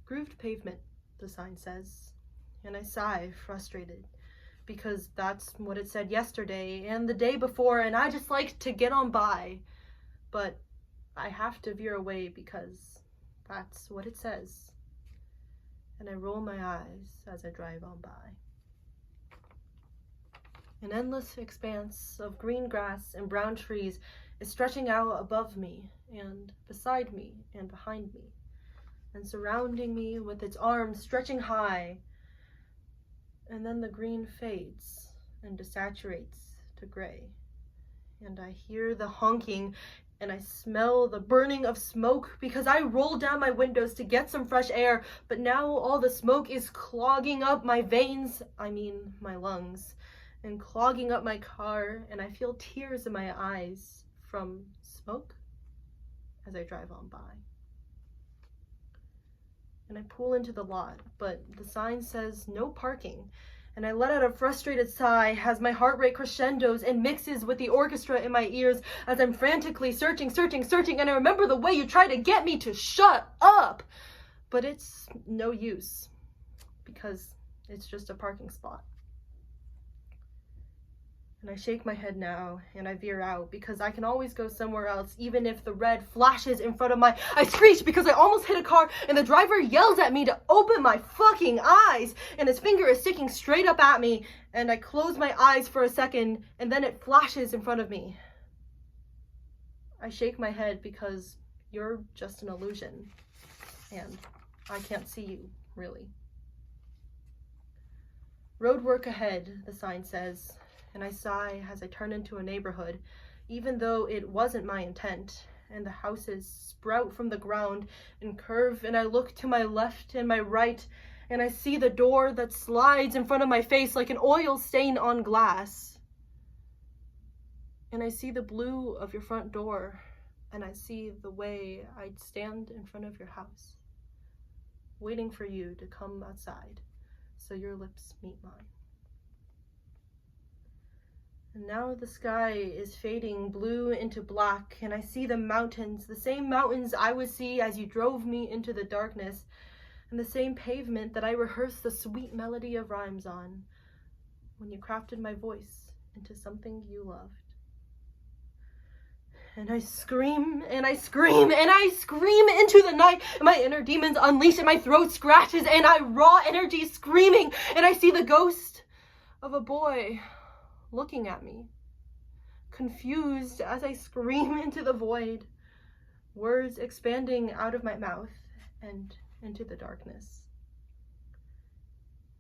Grooved pavement, the sign says, and I sigh, frustrated, because that's what it said yesterday and the day before, and I just like to get on by, but I have to veer away because that's what it says, and I roll my eyes as I drive on by. An endless expanse of green grass and brown trees is stretching out above me and beside me and behind me, and surrounding me with its arms stretching high, and then the green fades and desaturates to gray, and I hear the honking and I smell the burning of smoke because I roll down my windows to get some fresh air, but now all the smoke is clogging up my veins, my lungs, and clogging up my car, and I feel tears in my eyes from smoke as I drive on by. And I pull into the lot, but the sign says no parking, and I let out a frustrated sigh as my heart rate crescendos and mixes with the orchestra in my ears as I'm frantically searching, and I remember the way you tried to get me to shut up, but it's no use because it's just a parking spot. And I shake my head now, and I veer out, because I can always go somewhere else, even if the red flashes in front of I screech because I almost hit a car, and the driver yells at me to open my fucking eyes, and his finger is sticking straight up at me, and I close my eyes for a second, and then it flashes in front of me. I shake my head because you're just an illusion, and I can't see you, really. Road work ahead, the sign says, and I sigh as I turn into a neighborhood, even though it wasn't my intent, and the houses sprout from the ground and curve, and I look to my left and my right, and I see the door that slides in front of my face like an oil stain on glass. And I see the blue of your front door, and I see the way I'd stand in front of your house, waiting for you to come outside so your lips meet mine. And now the sky is fading blue into black, and I see the mountains, the same mountains I would see as you drove me into the darkness, and the same pavement that I rehearsed the sweet melody of rhymes on when you crafted my voice into something you loved. And I scream, and I scream, and I scream into the night, and my inner demons unleash, and my throat scratches, and I raw energy screaming, and I see the ghost of a boy looking at me, confused as I scream into the void, words expanding out of my mouth and into the darkness.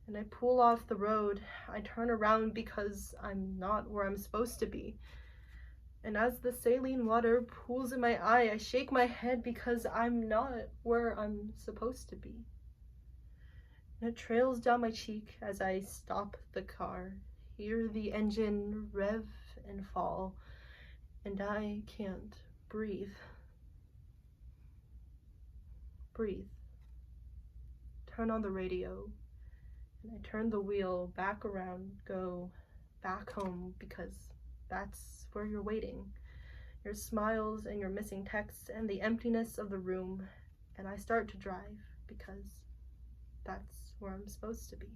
And I pull off the road. I turn around because I'm not where I'm supposed to be. And as the saline water pools in my eye, I shake my head because I'm not where I'm supposed to be. And it trails down my cheek as I stop the car, hear the engine rev and fall, and I can't breathe. Breathe. Turn on the radio, and I turn the wheel back around, go back home, because that's where you're waiting. Your smiles and your missing texts and the emptiness of the room, and I start to drive because that's where I'm supposed to be.